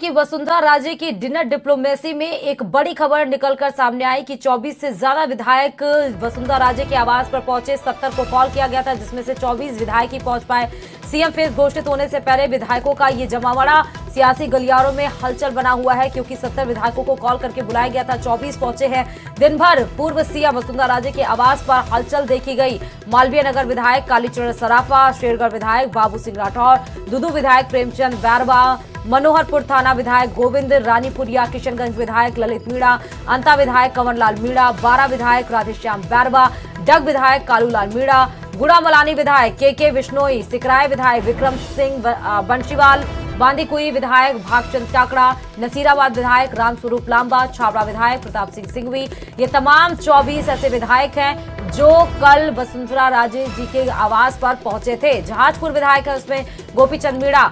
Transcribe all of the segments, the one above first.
कि वसुंधरा राजे की dinner diplomacy में एक बड़ी खबर निकलकर सामने आई कि 24 से ज्यादा विधायक वसुंधरा राजे के आवास पर पहुंचे। 70 को कॉल किया गया था, जिसमें से 24 विधायक ही पहुंच पाए। सीएम फेस घोषित होने से पहले विधायकों का ये जमावड़ा सियासी गलियारों में हलचल बना हुआ है, क्योंकि 70 विधायकों को कॉल करके बुलाया गया था। 24 पहुंचे हैं। दिन भर पूर्व सीएम वसुंधरा राजे के आवास पर हलचल देखी गई। मालवीय नगर विधायक कालीचरण सराफा, शेरगढ़ विधायक बाबू सिंह राठौर, दुदू विधायक प्रेमचंद बैरवा, मनोहरपुर थाना विधायक गोविंद रानीपुरिया, किशनगंज विधायक ललित मीणा, अंता विधायक कंवरलाल मीणा, बारा विधायक राधेश्याम बैरवा, डग विधायक कालूलाल मीणा, गुड़ा मलानी विधायक के विश्नोई, सिकराय विधायक विक्रम सिंह बंशीवाल, बांदीकुई विधायक भागचंद टाकड़ा, नसीराबाद विधायक रामस्वरूप लांबा, छाबड़ा विधायक प्रताप सिंह सिंघवी। ये तमाम 24 ऐसे विधायक हैं जो कल वसुंधरा राजे जी के आवास पर पहुंचे थे। जहाजपुर विधायक है, उसमें गोपीचंद मीणा,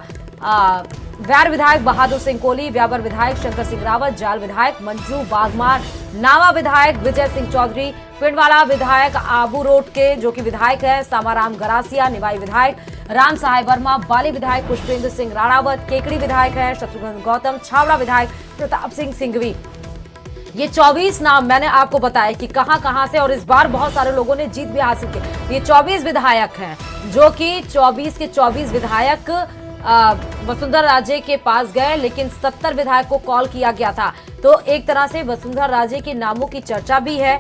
वैर विधायक बहादुर सिंह कोहली, व्यावर विधायक शंकर सिंह रावत, जाल विधायक मंजू बागमार, नावा विधायक विजय सिंह चौधरी, पिंडवाला विधायक आबू रोड के जो कि विधायक है सामाराम गरासिया, निवाई विधायक राम सहाय वर्मा, बाली विधायक पुष्पेंद्र सिंह राणावत, केकड़ी विधायक है शत्रुघ्न गौतम, छावड़ा विधायक प्रताप सिंह सिंघवी। ये 24 नाम मैंने आपको बताया कि कहां से, और इस बार बहुत सारे लोगों ने जीत भी हासिल की। ये 24 विधायक हैं जो कि 24 के 24 विधायक वसुंधरा राजे के पास गए, लेकिन 70 विधायक को कॉल किया गया था। तो एक तरह से वसुंधरा राजे के नामों की चर्चा भी है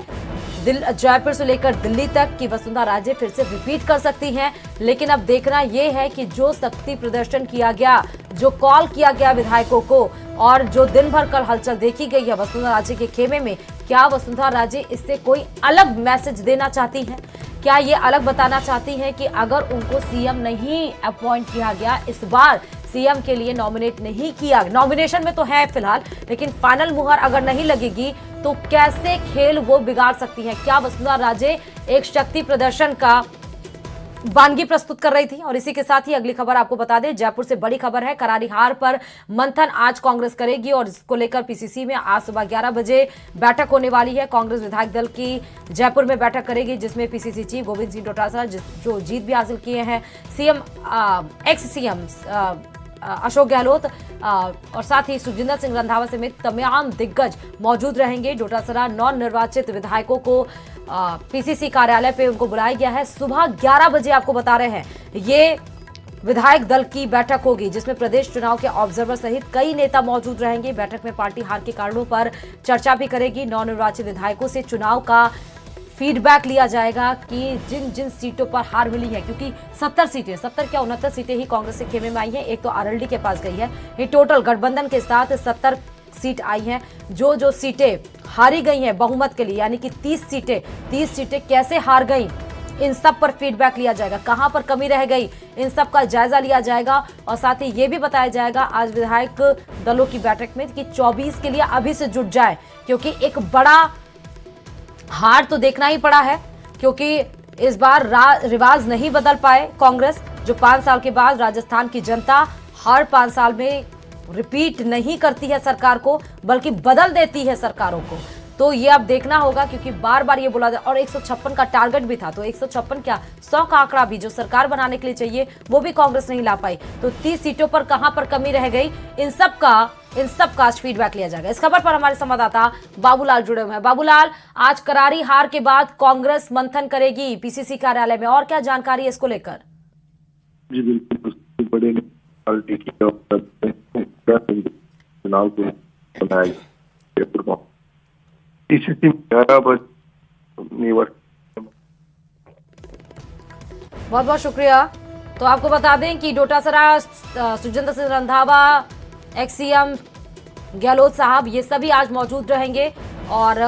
जयपुर से लेकर दिल्ली तक कि वसुंधरा राजे फिर से रिपीट कर सकती हैं। लेकिन अब देखना यह है कि जो शक्ति प्रदर्शन किया गया, जो कॉल किया गया विधायकों को, और जो दिन भर कल हलचल देखी गई है वसुंधरा राजे के खेमे में, क्या वसुंधरा राजे इससे कोई अलग मैसेज देना चाहती हैं? क्या ये अलग बताना चाहती हैं कि अगर उनको सीएम नहीं अपॉइंट किया गया, इस बार सीएम के लिए नॉमिनेट नहीं किया, नॉमिनेशन में तो है फिलहाल, लेकिन फाइनल मुहर अगर नहीं लगेगी तो कैसे खेल वो बिगाड़ सकती हैं? क्या वसुंधरा राजे एक शक्ति प्रदर्शन का वानगी प्रस्तुत कर रही थी? और इसी के साथ ही अगली खबर आपको बता दें, जयपुर से बड़ी खबर है। करारी हार पर मंथन आज कांग्रेस करेगी और इसको लेकर पीसीसी में आज सुबह 11 बजे बैठक होने वाली है। कांग्रेस विधायक दल की जयपुर में बैठक करेगी, जिसमें पीसीसी चीफ गोविंद सिंह डोटासरा जो जीत भी हासिल किए हैं, CM ex CM Ashok Gehlot और साथ ही सुखजिंदर सिंह रंधावा समेत तमाम दिग्गज मौजूद रहेंगे। डोटासरा नौ निर्वाचित विधायकों को पीसीसी कार्यालय पे उनको बुलाया गया है। सुबह 11 बजे आपको बता रहे हैं ये विधायक दल की बैठक होगी, जिसमें प्रदेश चुनाव के ऑब्जर्वर सहित कई नेता मौजूद रहेंगे। बैठक में पार्टी हार के कारणों पर चर्चा भी करेगी। नौ निर्वाचित विधायकों से चुनाव का फीडबैक लिया जाएगा कि जिन जिन सीटों पर हार मिली है, क्योंकि 70 सीटें, 70 क्या 69 सीटें ही कांग्रेस के खेमे में आई हैं। एक तो आरएलडी के पास गई है। ये टोटल गठबंधन के साथ 70 सीट आई हैं। जो सीटें हारी गई हैं बहुमत के लिए, यानी कि 30 सीटें कैसे हार गई, इन सब पर फीडबैक लिया जाएगा। कहां पर कमी रह गई, इन सब का जायजा लिया जाएगा। और साथ ही ये भी बताया जाएगा आज विधायक दलों की बैठक में कि 24 के लिए अभी से जुट जाए, क्योंकि एक बड़ा हार तो देखना ही पड़ा है, क्योंकि इस बार रिवाज नहीं बदल पाए कांग्रेस। जो 5 साल के बाद राजस्थान की जनता हर 5 साल में रिपीट नहीं करती है सरकार को, बल्कि बदल देती है सरकारों को। तो ये अब देखना होगा, क्योंकि बार बार ये बोला जाए, और 156 का टारगेट भी था, तो 156 क्या 100 का आंकड़ा भी जो सरकार बनाने के लिए चाहिए वो भी कांग्रेस नहीं ला पाई। तो 30 सीटों पर कहां पर कमी रह गई, इन सब का फीडबैक लिया जाएगा। इस खबर पर हमारे संवाददाता बाबूलाल जुड़े हुए हैं। बाबूलाल, आज करारी हार के बाद कांग्रेस मंथन करेगी पीसीसी कार्यालय में, और क्या जानकारी है इसको लेकर? जी बिल्कुल, बड़े चुनाव को बनाया बहुत बहुत शुक्रिया। तो आपको बता दें कि डोटासरा, सुखजिंदर सिंह रंधावा, एक्स सीएम गहलोत साहब, ये सभी आज मौजूद रहेंगे। और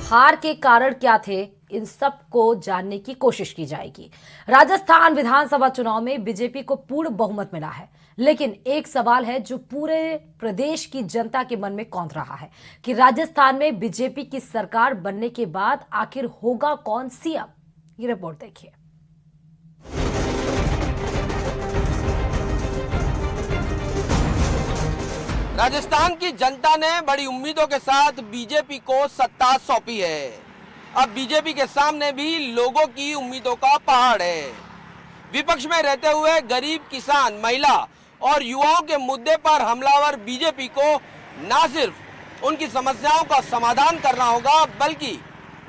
हार के कारण क्या थे, इन सब को जानने की कोशिश की जाएगी। राजस्थान विधानसभा चुनाव में बीजेपी को पूर्ण बहुमत मिला है, लेकिन एक सवाल है जो पूरे प्रदेश की जनता के मन में कौंध रहा है कि राजस्थान में बीजेपी की सरकार बनने के बाद आखिर होगा कौन सीएम। ये रिपोर्ट देखिए। राजस्थान की जनता ने बड़ी उम्मीदों के साथ बीजेपी को सत्ता सौंपी है। अब बीजेपी के सामने भी लोगों की उम्मीदों का पहाड़ है। विपक्ष में रहते हुए गरीब, किसान, महिला और युवाओं के मुद्दे पर हमलावर बीजेपी को न सिर्फ उनकी समस्याओं का समाधान करना होगा, बल्कि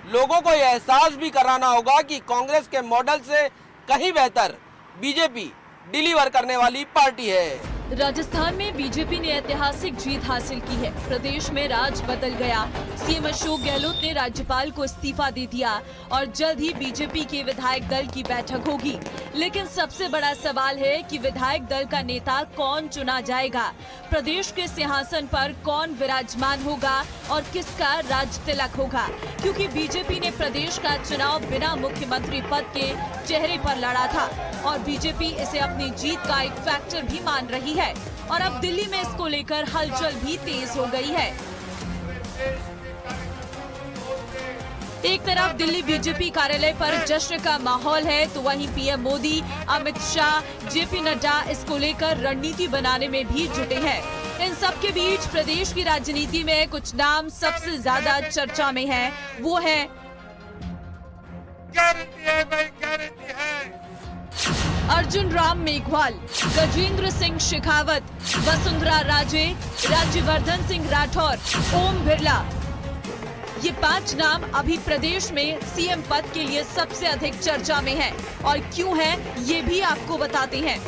लोगों को यह एहसास भी कराना होगा कि कांग्रेस के मॉडल से कहीं बेहतर बीजेपी डिलीवर करने वाली पार्टी है। राजस्थान में बीजेपी ने ऐतिहासिक जीत हासिल की है। प्रदेश में राज बदल गया। सीएम अशोक गहलोत ने राज्यपाल को इस्तीफा दे दिया और जल्द ही बीजेपी के विधायक दल की बैठक होगी। लेकिन सबसे बड़ा सवाल है कि विधायक दल का नेता कौन चुना जाएगा, प्रदेश के सिंहासन पर कौन विराजमान होगा और किसका राज तिलक होगा, क्योंकि बीजेपी ने प्रदेश का चुनाव बिना मुख्यमंत्री पद के चेहरे पर लड़ा था और बीजेपी इसे अपनी जीत का एक फैक्टर भी मान रही है और अब दिल्ली में इसको लेकर हलचल भी तेज हो गई है। एक तरफ दिल्ली बीजेपी कार्यालय पर जश्न का माहौल है, तो वहीं पीएम मोदी, अमित शाह, जेपी नड्डा इसको लेकर रणनीति बनाने में भी जुटे हैं। इन सब के बीच प्रदेश की राजनीति में कुछ नाम सबसे ज्यादा चर्चा में हैं। वो है अर्जुन राम मेघवाल, गजेंद्र सिंह शेखावत, वसुंधरा राजे, राज्यवर्धन सिंह राठौर, ओम बिरला। ये 5 नाम अभी प्रदेश में सीएम पद के लिए सबसे अधिक चर्चा में हैं और क्यों है ये भी आपको बताते हैं।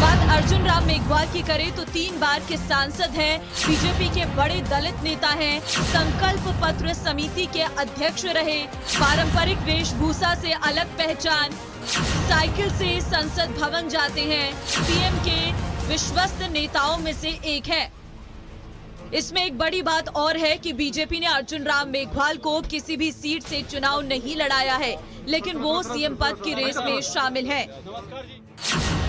बात अर्जुन राम मेघवाल की करें तो 3 बार के सांसद हैं, बीजेपी के बड़े दलित नेता हैं, संकल्प पत्र समिति के अध्यक्ष रहे, पारंपरिक वेशभूषा से अलग पहचान, साइकिल से संसद भवन जाते हैं, पीएम के विश्वस्त नेताओं में से एक है। इसमें एक बड़ी बात और है कि बीजेपी ने अर्जुन राम मेघवाल को किसी भी सीट से चुनाव नहीं लड़ाया है, लेकिन वो सीएम पद की रेस में शामिल है।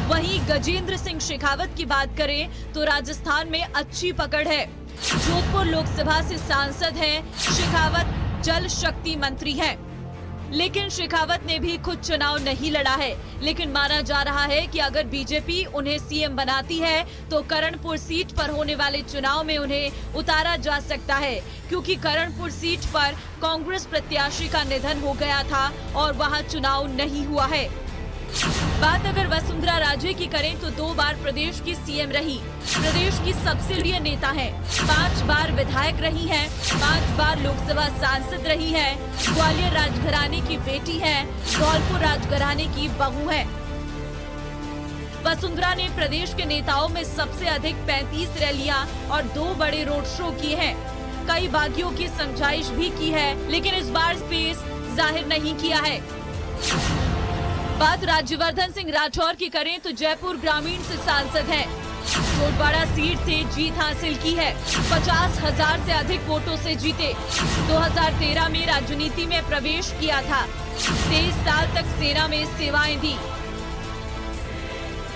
वहीं गजेंद्र सिंह शेखावत की बात करें तो राजस्थान में अच्छी पकड़ है। जोधपुर लोकसभा से सांसद हैं, शेखावत जल शक्ति मंत्री हैं। लेकिन शेखावत ने भी खुद चुनाव नहीं लड़ा है, लेकिन माना जा रहा है कि अगर बीजेपी उन्हें सीएम बनाती है तो करणपुर सीट पर होने वाले चुनाव में उन्हें उतारा जा सकता है, क्योंकि करणपुर सीट पर कांग्रेस प्रत्याशी का निधन हो गया था और वहां चुनाव नहीं हुआ है। बात अगर वसुंधरा राजे की करें तो 2 बार प्रदेश की सीएम रही, प्रदेश की सबसे लोकप्रिय नेता है, 5 बार विधायक रही हैं, 5 बार लोकसभा सांसद रही हैं, ग्वालियर राजघराने की बेटी है, धौलपुर राजघराने की बहू है। वसुंधरा ने प्रदेश के नेताओं में सबसे अधिक 35 रैलियां और 2 बड़े रोड शो किए हैं, कई बागियों की समझाइश भी की है, लेकिन इस बार स्पेस जाहिर नहीं किया है। बात राज्यवर्धन सिंह राठौर की करें तो जयपुर ग्रामीण से सांसद हैं, कोटवाड़ा सीट से जीत हासिल की है, 50,000 से अधिक वोटों से जीते। 2013 में राजनीति में प्रवेश किया था, 23 साल तक सेना में सेवाएं दी।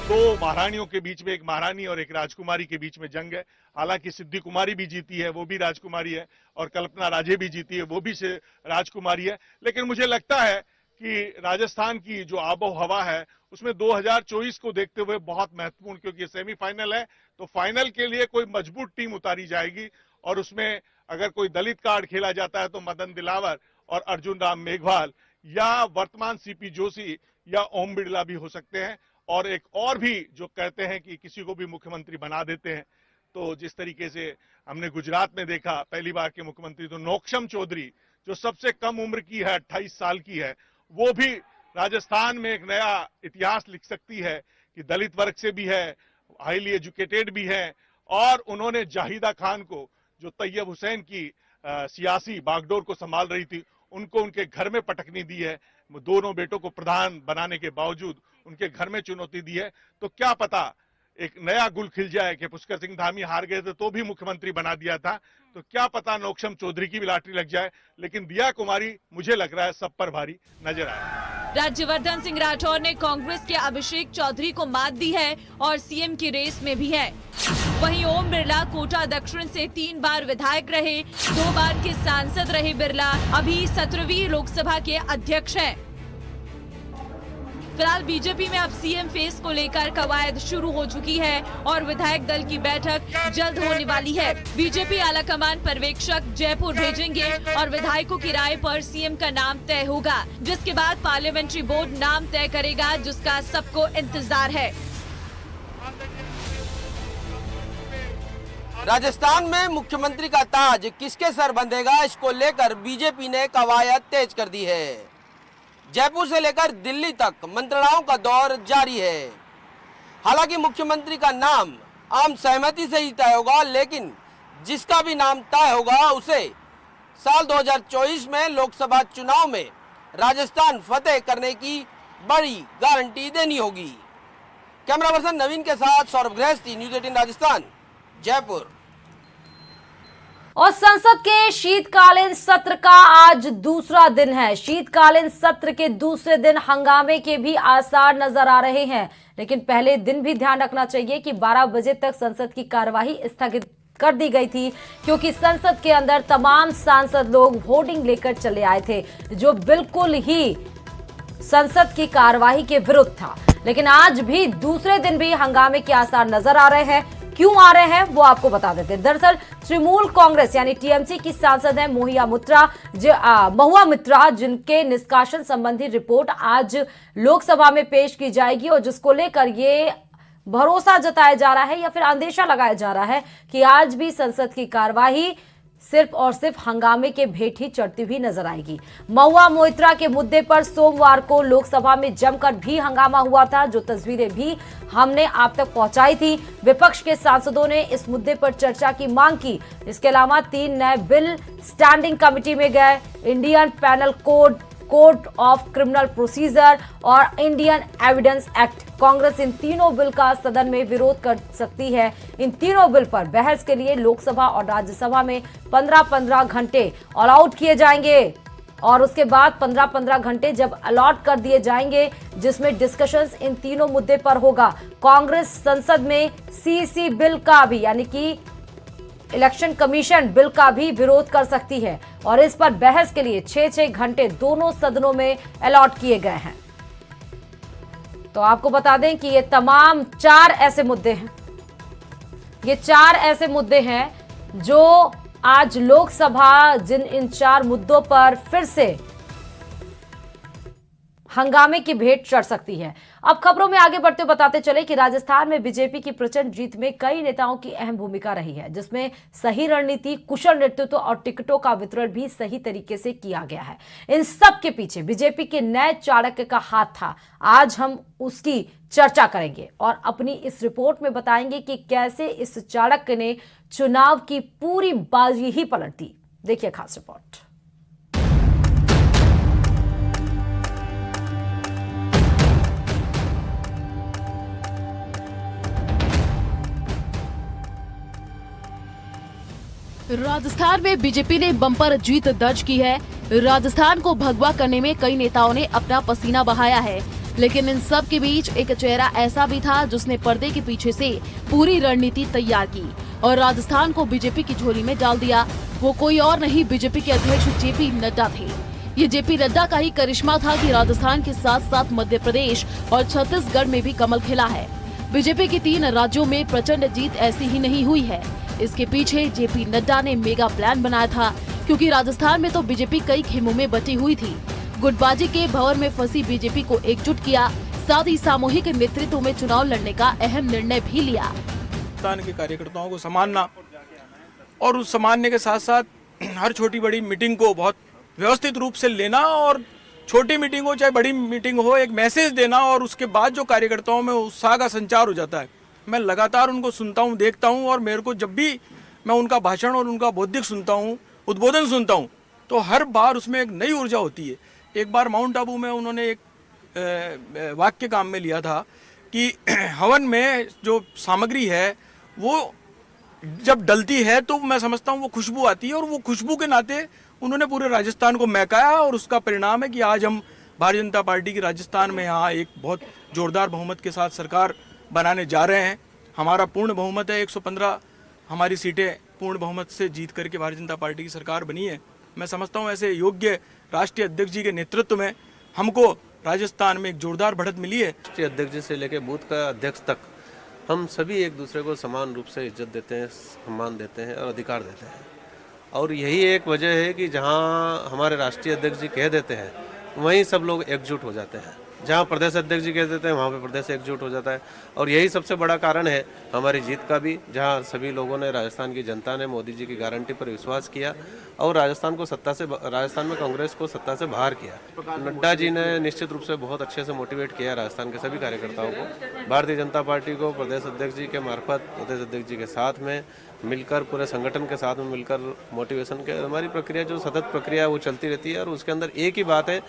2 महारानियों के बीच में, एक महारानी और एक राजकुमारी के बीच में जंग है। हालांकि सिद्धि कुमारी भी जीती है, वो भी राजकुमारी है, और कल्पना राजे भी जीती है, वो भी राजकुमारी है। लेकिन मुझे लगता है कि राजस्थान की जो आबो हवा है उसमें 2024 को देखते हुए बहुत महत्वपूर्ण, क्योंकि सेमीफाइनल है तो फाइनल के लिए कोई मजबूत टीम उतारी जाएगी और उसमें अगर कोई दलित कार्ड खेला जाता है तो मदन दिलावर और अर्जुन राम मेघवाल या वर्तमान सीपी जोशी या ओम बिड़ला भी हो सकते हैं, और एक और भी जो कहते हैं कि किसी को भी मुख्यमंत्री बना देते हैं। तो जिस तरीके से हमने गुजरात में देखा पहली बार के मुख्यमंत्री तो नौक्षम चौधरी, जो सबसे कम उम्र की है, 28 साल की है, वो भी राजस्थान में एक नया इतिहास लिख सकती है कि दलित वर्ग से भी है, हाईली एजुकेटेड भी है, और उन्होंने जाहिदा खान को, जो तैयब हुसैन की सियासी बागडोर को संभाल रही थी, उनको उनके घर में पटकनी दी है। दोनों बेटों को प्रधान बनाने के बावजूद उनके घर में चुनौती दी है। तो क्या पता एक नया गुल खिल जाए कि पुष्कर सिंह धामी हार गए थे तो भी मुख्यमंत्री बना दिया था, तो क्या पता नौक्षम चौधरी की भी लॉटरी लग जाए। लेकिन दिया कुमारी मुझे लग रहा है सब पर भारी नजर आए। राज्यवर्धन सिंह राठौर ने कांग्रेस के अभिषेक चौधरी को मात दी है और सीएम की रेस में भी है। वहीं ओम बिरला कोटा दक्षिण से 3 बार विधायक रहे, 2 बार के सांसद रहे। बिरला अभी 17वीं लोकसभा के अध्यक्ष हैं। फिलहाल बीजेपी में अब सीएम फेस को लेकर कवायद शुरू हो चुकी है और विधायक दल की बैठक जल्द होने वाली है। बीजेपी आलाकमान पर्यवेक्षक जयपुर भेजेंगे और विधायकों की राय पर सीएम का नाम तय होगा, जिसके बाद पार्लियामेंट्री बोर्ड नाम तय करेगा, जिसका सबको इंतजार है। राजस्थान में मुख्यमंत्री का ताज किसके सर बंधेगा, इसको लेकर बीजेपी ने कवायद तेज कर दी है। जयपुर से लेकर दिल्ली तक मंत्रणाओं का दौर जारी है। हालांकि मुख्यमंत्री का नाम आम सहमति से ही तय होगा, लेकिन जिसका भी नाम तय होगा उसे साल 2024 में लोकसभा चुनाव में राजस्थान फतेह करने की बड़ी गारंटी देनी होगी। कैमरा पर्सन नवीन के साथ सौरभ गृहस्थी, न्यूज़ 18 राजस्थान, जयपुर। और संसद के शीतकालीन सत्र का आज दूसरा दिन है। शीतकालीन सत्र के दूसरे दिन हंगामे के भी आसार नजर आ रहे हैं, लेकिन पहले दिन भी ध्यान रखना चाहिए कि 12 बजे तक संसद की कार्यवाही स्थगित कर दी गई थी, क्योंकि संसद के अंदर तमाम सांसद लोग होर्डिंग लेकर चले आए थे, जो बिल्कुल ही संसद की कार्यवाही के विरुद्ध था। लेकिन आज भी दूसरे दिन भी हंगामे के आसार नजर आ रहे हैं। क्यों आ रहे हैं वो आपको बता देते हैं। दरअसल तृणमूल कांग्रेस यानी टीएमसी की सांसद है महुआ मित्रा, जिनके निष्कासन संबंधी रिपोर्ट आज लोकसभा में पेश की जाएगी, और जिसको लेकर ये भरोसा जताया जा रहा है या फिर अंदेशा लगाया जा रहा है कि आज भी संसद की कार्यवाही सिर्फ और सिर्फ हंगामे के भेंट ही चढ़ती हुई नजर आएगी। महुआ मोइत्रा के मुद्दे पर सोमवार को लोकसभा में जमकर भी हंगामा हुआ था, जो तस्वीरें भी हमने आप तक पहुंचाई थी। विपक्ष के सांसदों ने इस मुद्दे पर चर्चा की मांग की। इसके अलावा 3 नए बिल स्टैंडिंग कमेटी में गए। Indian panel code of criminal procedure और इंडियन एविडेंस एक्ट। कांग्रेस इन तीनों बिल का सदन में विरोध कर सकती है। इन तीनों बिल पर बहस के लिए लोकसभा और राज्यसभा में 15-15 घंटे अलॉट किए जाएंगे, और उसके बाद 15-15 घंटे जब अलॉट कर दिए जाएंगे, जिसमें डिस्कशंस इन तीनों मुद्दे पर होगा। कांग्रेस संसद में सीसी बिल का भी यानी कि इलेक्शन कमीशन बिल का भी विरोध कर सकती है, और इस पर बहस के लिए 6-6 घंटे दोनों सदनों में अलॉट किए गए हैं। तो आपको बता दें कि ये तमाम 4 ऐसे मुद्दे हैं, ये 4 ऐसे मुद्दे हैं जो आज लोकसभा इन 4 मुद्दों पर फिर से हंगामे की भेंट चढ़ सकती है। अब खबरों में आगे बढ़ते हुए बताते चले कि राजस्थान में बीजेपी की प्रचंड जीत में कई नेताओं की अहम भूमिका रही है, जिसमें सही रणनीति, कुशल नेतृत्व और टिकटों का वितरण भी सही तरीके से किया गया है। इन सब के पीछे बीजेपी के नए चाणक्य का हाथ था। आज हम उसकी चर्चा करेंगे और अपनी इस रिपोर्ट में बताएंगे कि कैसे इस चाणक्य ने चुनाव की पूरी बाजी ही पलट दी। देखिए खास रिपोर्ट। राजस्थान में बीजेपी ने बम्पर जीत दर्ज की है। राजस्थान को भगवा करने में कई नेताओं ने अपना पसीना बहाया है, लेकिन इन सब के बीच एक चेहरा ऐसा भी था जिसने पर्दे के पीछे से पूरी रणनीति तैयार की और राजस्थान को बीजेपी की झोली में डाल दिया। वो कोई और नहीं, बीजेपी के अध्यक्ष जेपी नड्डा थे। ये जेपी नड्डा का ही करिश्मा था कि राजस्थान के साथ साथ मध्य प्रदेश और छत्तीसगढ़ में भी कमल खिला है। बीजेपी की 3 राज्यों में प्रचंड जीत ऐसी ही नहीं हुई है। इसके पीछे जेपी नड्डा ने मेगा प्लान बनाया था, क्योंकि राजस्थान में तो बीजेपी कई खेमों में बटी हुई थी। गुटबाजी के भंवर में फंसी बीजेपी को एकजुट किया, साथ ही सामूहिक नेतृत्व में चुनाव लड़ने का अहम निर्णय भी लिया। राजस्थान के कार्यकर्ताओं को सम्मानना और उस सम्मानने के साथ साथ हर छोटी बड़ी मीटिंग को बहुत व्यवस्थित रूप से लेना, और छोटी मीटिंग हो चाहे बड़ी मीटिंग हो, एक मैसेज देना, और उसके बाद जो कार्यकर्ताओं में उत्साह का संचार हो जाता है। मैं लगातार उनको सुनता हूं, देखता हूं, और मेरे को जब भी मैं उनका भाषण और उनका बौद्धिक सुनता हूं, उद्बोधन सुनता हूं, तो हर बार उसमें एक नई ऊर्जा होती है। एक बार माउंट आबू में उन्होंने एक वाक्य काम में लिया था कि हवन में जो सामग्री है वो जब डलती है तो मैं समझता हूँ वो खुशबू आती है, और वो खुशबू के नाते उन्होंने पूरे राजस्थान को महकाया, और उसका परिणाम है कि आज हम भारतीय जनता पार्टी की राजस्थान में यहाँ एक बहुत जोरदार बहुमत के साथ सरकार बनाने जा रहे हैं। हमारा पूर्ण बहुमत है, 115 हमारी सीटें पूर्ण बहुमत से जीत करके भारतीय जनता पार्टी की सरकार बनी है। मैं समझता हूँ ऐसे योग्य राष्ट्रीय अध्यक्ष जी के नेतृत्व में हमको राजस्थान में एक जोरदार बढ़त मिली है। राष्ट्रीय अध्यक्ष जी से लेकर बूथ का अध्यक्ष तक हम सभी एक दूसरे को समान रूप से इज्जत देते हैं, सम्मान देते हैं और अधिकार देते हैं, और यही एक वजह है कि जहाँ हमारे राष्ट्रीय अध्यक्ष जी कह देते हैं वहीं सब लोग एकजुट हो जाते हैं। जहाँ प्रदेश अध्यक्ष जी कह देते हैं वहाँ पे प्रदेश एकजुट हो जाता है। और यही सबसे बड़ा कारण है हमारी जीत का भी, जहाँ सभी लोगों ने, राजस्थान की जनता ने मोदी जी की गारंटी पर विश्वास किया और राजस्थान में कांग्रेस को सत्ता से बाहर किया। नड्डा जी ने निश्चित रूप से बहुत अच्छे से मोटिवेट किया राजस्थान के सभी कार्यकर्ताओं को। भारतीय जनता पार्टी को प्रदेश अध्यक्ष जी के मार्फत, प्रदेश अध्यक्ष जी के साथ में मिलकर, पूरे संगठन के साथ में मिलकर मोटिवेशन के हमारी प्रक्रिया, जो सतत प्रक्रिया है वो चलती रहती है। और उसके अंदर एक ही बात है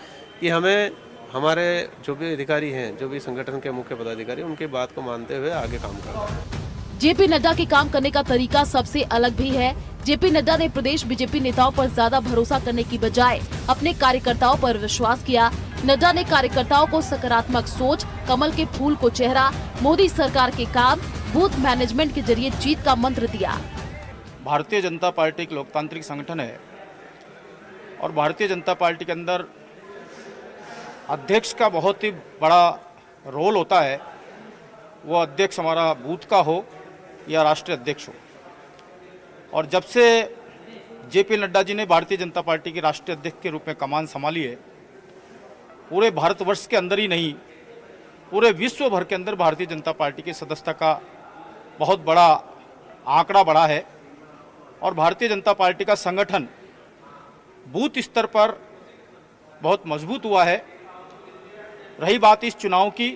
कि हमें हमारे जो भी अधिकारी हैं, जो भी संगठन के मुख्य पदाधिकारी, उनकी बात को मानते हुए आगे काम करना है। जेपी नड्डा के काम करने का तरीका सबसे अलग भी है। जेपी नड्डा ने प्रदेश बीजेपी नेताओं पर ज्यादा भरोसा करने की बजाय अपने कार्यकर्ताओं पर विश्वास किया। नड्डा ने कार्यकर्ताओं को सकारात्मक सोच, कमल के फूल को चेहरा, मोदी सरकार के काम, बूथ मैनेजमेंट के जरिए जीत का मंत्र दिया। भारतीय जनता पार्टी एक लोकतांत्रिक संगठन है और भारतीय जनता पार्टी के अंदर अध्यक्ष का बहुत ही बड़ा रोल होता है। वो अध्यक्ष हमारा बूथ का हो या राष्ट्रीय अध्यक्ष हो। और जब से जेपी नड्डा जी ने भारतीय जनता पार्टी के राष्ट्रीय अध्यक्ष के रूप में कमान संभाली है, पूरे भारतवर्ष के अंदर ही नहीं, पूरे विश्व भर के अंदर भारतीय जनता पार्टी की सदस्यता का बहुत बड़ा आंकड़ा बढ़ा है। और भारतीय जनता पार्टी का संगठन बूथ स्तर पर बहुत मजबूत हुआ है। रही बात इस चुनाव की,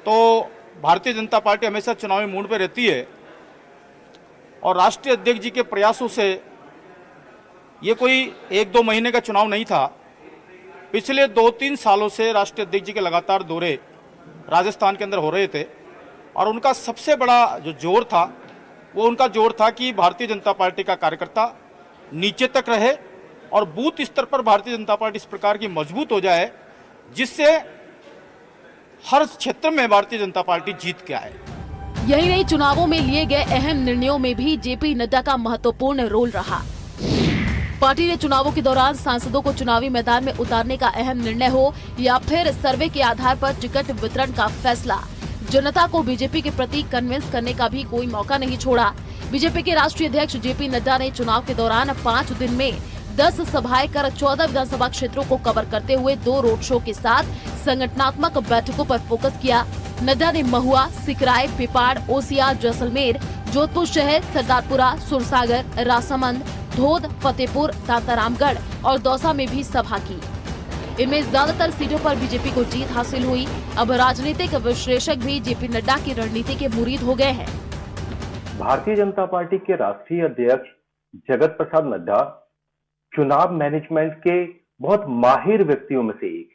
तो भारतीय जनता पार्टी हमेशा चुनावी मूड पर रहती है और राष्ट्रीय अध्यक्ष जी के प्रयासों से ये कोई 1-2 महीने का चुनाव नहीं था। पिछले 2-3 सालों से राष्ट्रीय अध्यक्ष जी के लगातार दौरे राजस्थान के अंदर हो रहे थे और उनका सबसे बड़ा जो जोर था वो उनका जोर था कि भारतीय जनता पार्टी का कार्यकर्ता नीचे तक रहे और बूथ स्तर पर भारतीय जनता पार्टी इस प्रकार की मजबूत हो जाए जिससे हर क्षेत्र में भारतीय जनता पार्टी जीत के आए। यही नहीं, चुनावों में लिए गए अहम निर्णयों में भी जेपी नड्डा का महत्वपूर्ण रोल रहा। पार्टी ने चुनावों के दौरान सांसदों को चुनावी मैदान में उतारने का अहम निर्णय हो या फिर सर्वे के आधार पर टिकट वितरण का फैसला, जनता को बीजेपी के प्रति कन्विंस करने का भी कोई मौका नहीं छोड़ा। बीजेपी के राष्ट्रीय अध्यक्ष जेपी नड्डा ने चुनाव के दौरान 5 दिन में 10 सभाएं कर 14 विधानसभा क्षेत्रों को कवर करते हुए 2 रोड शो के साथ संगठनात्मक बैठकों पर फोकस किया। नड्डा ने महुआ, सिकराय, पिपाड़, ओसियां, जैसलमेर, जोधपुर शहर, सरदारपुरा, सुरसागर, राजसमंद, धोद, फतेहपुर, तांतारामगढ़ और दौसा में भी सभा की। इनमें ज्यादातर सीटों पर बीजेपी को जीत हासिल हुई। अब राजनीतिक विश्लेषक भी जेपी नड्डा की रणनीति के मुरीद हो गए हैं। भारतीय जनता पार्टी के राष्ट्रीय अध्यक्ष जगत प्रसाद नड्डा चुनाव मैनेजमेंट के बहुत माहिर व्यक्तियों में से एक।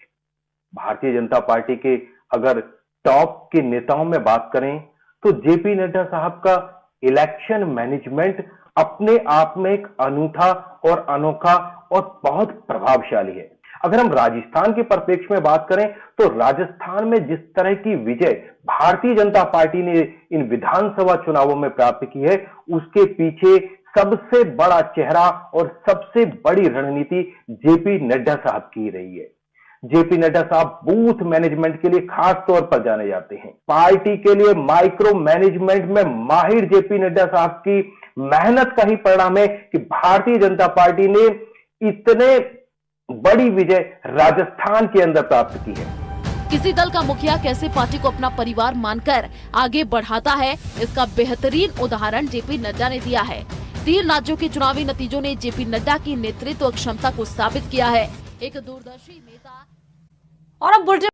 भारतीय जनता पार्टी के अगर टॉप के नेताओं में बात करें तो जेपी नड्डा साहब का इलेक्शन मैनेजमेंट अपने आप में एक अनूठा और अनोखा और बहुत प्रभावशाली है। अगर हम राजस्थान के परिप्रेक्ष्य में बात करें तो राजस्थान में जिस तरह की विजय भारतीय जनता पार्टी ने इन विधानसभा चुनावों में प्राप्त की है, उसके पीछे सबसे बड़ा चेहरा और सबसे बड़ी रणनीति जेपी नड्डा साहब की रही है। जेपी नड्डा साहब बूथ मैनेजमेंट के लिए खास तौर पर जाने जाते हैं। पार्टी के लिए माइक्रो मैनेजमेंट में माहिर जेपी नड्डा साहब की मेहनत का ही परिणाम है कि भारतीय जनता पार्टी ने इतने बड़ी विजय राजस्थान के अंदर प्राप्त की है। किसी दल का मुखिया कैसे पार्टी को अपना परिवार मानकर आगे बढ़ाता है, इसका बेहतरीन उदाहरण जेपी नड्डा ने दिया है। 3 राज्यों के चुनावी नतीजों ने जेपी नड्डा की नेतृत्व क्षमता को साबित किया है। एक दूरदर्शी नेता। और अब बुलेटिन